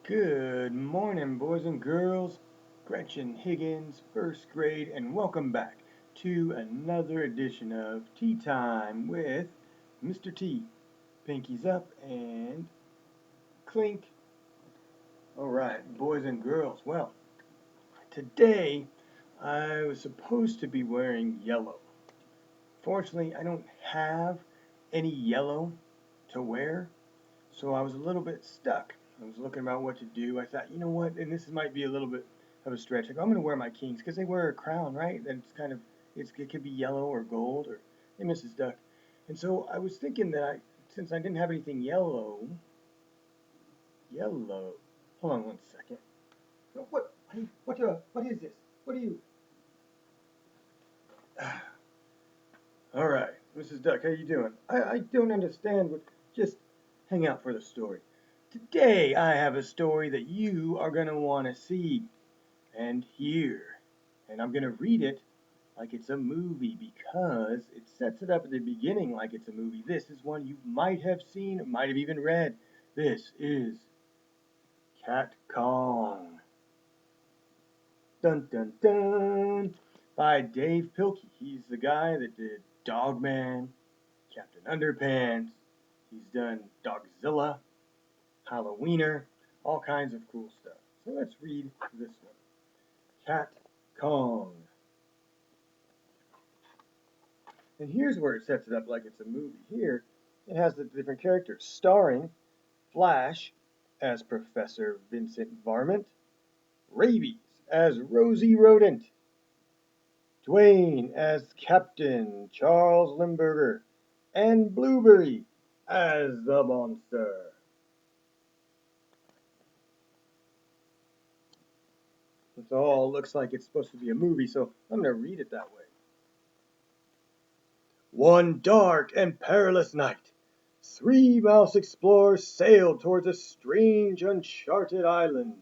Good morning, boys and girls. Gretchen Higgins, first grade, and welcome back to another edition of Tea Time with Mr. T. Pinkies up and clink. All right, boys and girls. Well, today I was supposed to be wearing yellow. Fortunately, I don't have any yellow to wear, so I was a little bit stuck. I was looking about what to do. I thought, you know what, and this might be a little bit of a stretch. Like, I'm going to wear my Kings because they wear a crown, right? And it's kind of, it could be yellow or gold or hey, Mrs. Duck. And so I was thinking that since I didn't have anything yellow. Hold on one second. What? Hey, what is this? What are you? All right, Mrs. Duck, how you doing? I don't understand what. Just hang out for the story. Today I have a story that you are going to want to see and hear. And I'm going to read it like it's a movie because it sets it up at the beginning like it's a movie. This is one you might have seen, might have even read. This is Cat Kong. Dun dun dun! By Dave Pilkey. He's the guy that did Dogman, Captain Underpants. He's done Dogzilla, Halloweener, all kinds of cool stuff. So let's read this one. Cat Kong. And here's where it sets it up like it's a movie. Here, it has the different characters, starring Flash as Professor Vincent Varmint, Rabies as Rosie Rodent, Dwayne as Captain Charles Limburger, and Blueberry as the monster. It all looks like it's supposed to be a movie, so I'm going to read it that way. One dark and perilous night, three mouse explorers sailed towards a strange, uncharted island.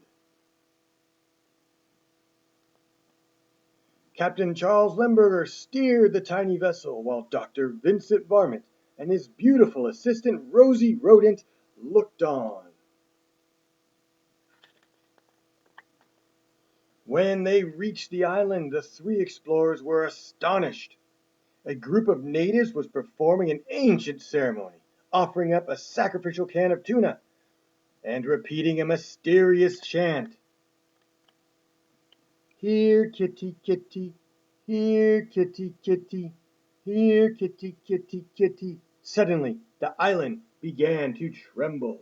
Captain Charles Limburger steered the tiny vessel, while Dr. Vincent Varmint and his beautiful assistant Rosie Rodent looked on. When they reached the island, the three explorers were astonished. A group of natives was performing an ancient ceremony, offering up a sacrificial can of tuna and repeating a mysterious chant. Here, kitty, kitty, here, kitty, kitty, here, kitty, kitty, kitty. Suddenly, the island began to tremble.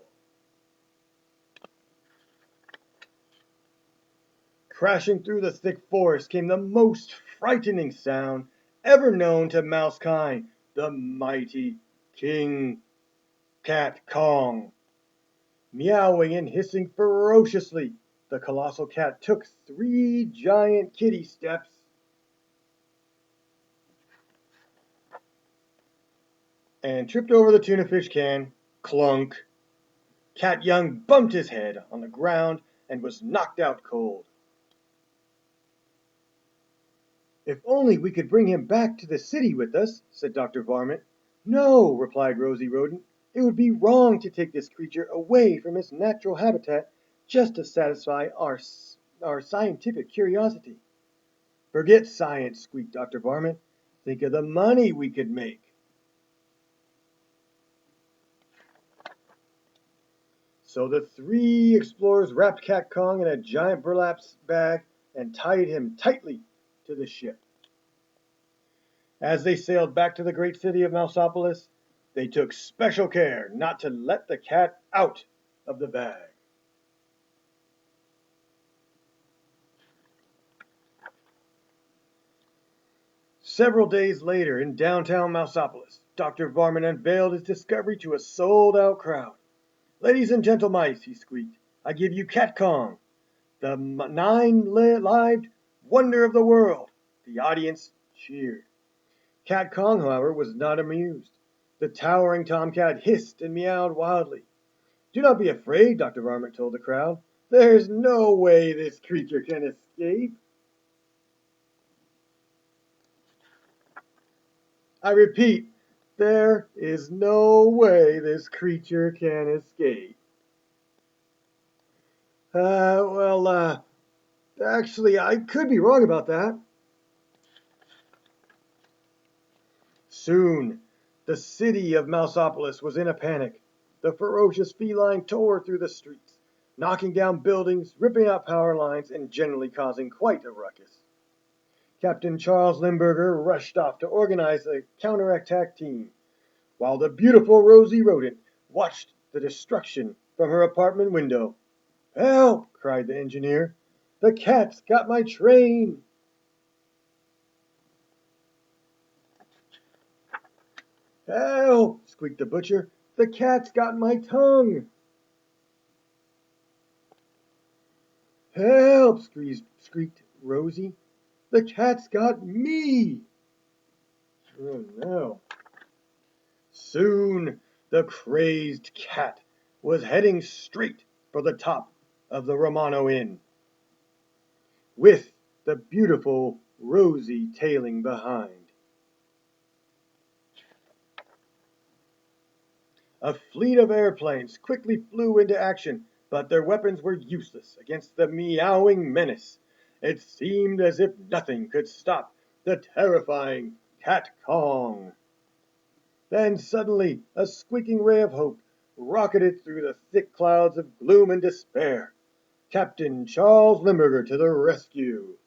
Crashing through the thick forest came the most frightening sound ever known to mousekind, the mighty King Cat Kong. Meowing and hissing ferociously, the colossal cat took three giant kitty steps and tripped over the tuna fish can. Clunk! Cat Young bumped his head on the ground and was knocked out cold. If only we could bring him back to the city with us, said Dr. Varmint. No, replied Rosie Rodent. It would be wrong to take this creature away from its natural habitat just to satisfy our scientific curiosity. Forget science, squeaked Dr. Varmint. Think of the money we could make. So the three explorers wrapped Cat Kong in a giant burlap bag and tied him tightly to the ship. As they sailed back to the great city of Mouseopolis, they took special care not to let the cat out of the bag. Several days later, in downtown Mouseopolis, Dr. Varmint unveiled his discovery to a sold-out crowd. Ladies and gentlemen, he squeaked, I give you Cat Kong, the nine-lived wonder of the world. The audience cheered. Cat Kong, however, was not amused. The towering tomcat hissed and meowed wildly. Do not be afraid, Dr. Varmint told the crowd. There's no way this creature can escape. I repeat, there is no way this creature can escape. Actually, I could be wrong about that. Soon, the city of Mouseopolis was in a panic. The ferocious feline tore through the streets, knocking down buildings, ripping out power lines, and generally causing quite a ruckus. Captain Charles Limburger rushed off to organize a counterattack team, while the beautiful Rosie Rodent watched the destruction from her apartment window. "Help!" cried the engineer. "The cat's got my train!" "Help!" squeaked the butcher. "The cat's got my tongue!" "Help!" squeaked Rosie. "The cat's got me!" Oh no. Soon the crazed cat was heading straight for the top of the Romano Inn, with the beautiful Rosie tailing behind. A fleet of airplanes quickly flew into action, but their weapons were useless against the meowing menace. It seemed as if nothing could stop the terrifying Cat Kong. Then suddenly a squeaking ray of hope rocketed through the thick clouds of gloom and despair. Captain Charles Limburger to the rescue!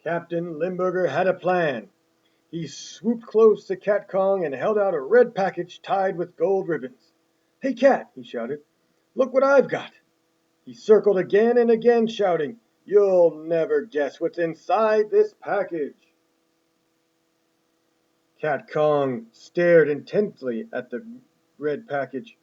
Captain Limburger had a plan. He swooped close to Cat Kong and held out a red package tied with gold ribbons. "Hey, Cat!" he shouted. "Look what I've got!" He circled again and again, shouting, "You'll never guess what's inside this package!" Cat Kong stared intently at the red package.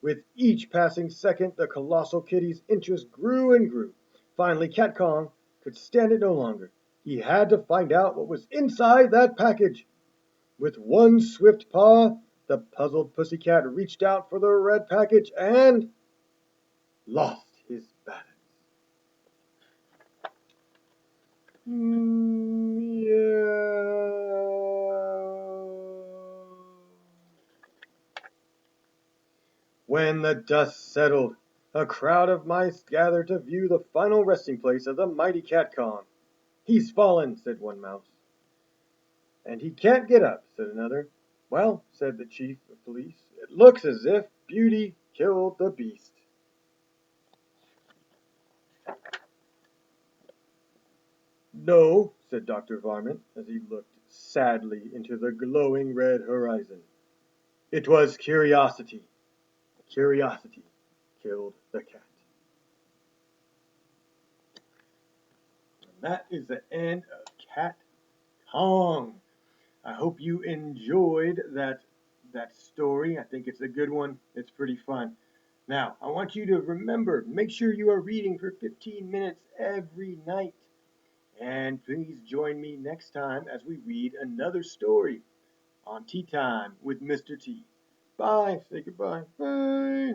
With each passing second, the colossal kitty's interest grew and grew. Finally, Cat Kong could stand it no longer. He had to find out what was inside that package. With one swift paw, the puzzled pussycat reached out for the red package and lost his balance. When the dust settled, a crowd of mice gathered to view the final resting place of the mighty Cat Kong. "He's fallen," said one mouse. "And he can't get up," said another. "Well," said the chief of police, "it looks as if Beauty killed the beast." "No," said Dr. Varmint, as he looked sadly into the glowing red horizon. "It was curiosity. Curiosity killed the cat." And that is the end of Cat Kong. I hope you enjoyed that story. I think it's a good one. It's pretty fun. Now, I want you to remember, make sure you are reading for 15 minutes every night. And please join me next time as we read another story on Tea Time with Mr. T. Bye. Say goodbye. Bye.